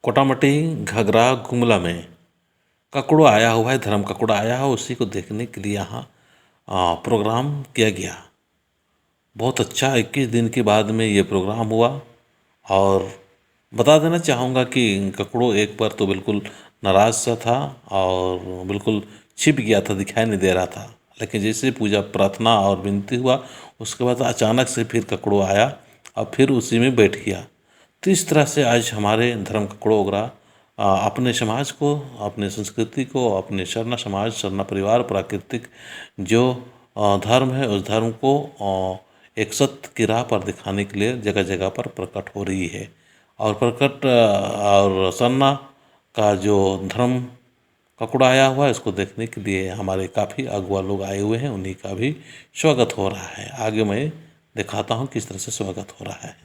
कोटामटी घगरा गुमला में ककड़ो आया हुआ है, धर्म ककड़ो आया है, उसी को देखने के लिए यहाँ प्रोग्राम किया गया। बहुत अच्छा 21 दिन के बाद में ये प्रोग्राम हुआ। और बता देना चाहूँगा कि ककड़ो एक बार तो बिल्कुल नाराज सा था और बिल्कुल छिप गया था, दिखाई नहीं दे रहा था। लेकिन जैसे पूजा प्रार्थना और विनती हुआ, उसके बाद अचानक से फिर ककड़ो आया और फिर उसी में बैठ गया। तो इस तरह से आज हमारे धर्म ककड़ो ओगरा अपने समाज को, अपने संस्कृति को, अपने सरना समाज, सरना परिवार, प्राकृतिक जो धर्म है उस धर्म को एक सत्य की राह पर दिखाने के लिए जगह जगह पर प्रकट हो रही है। और प्रकट और सरना का जो धर्म ककड़ा आया हुआ है, इसको देखने के लिए हमारे काफ़ी अगुआ लोग आए हुए हैं, उन्हीं का भी स्वागत हो रहा है। आगे मैं दिखाता हूँ किस तरह से स्वागत हो रहा है।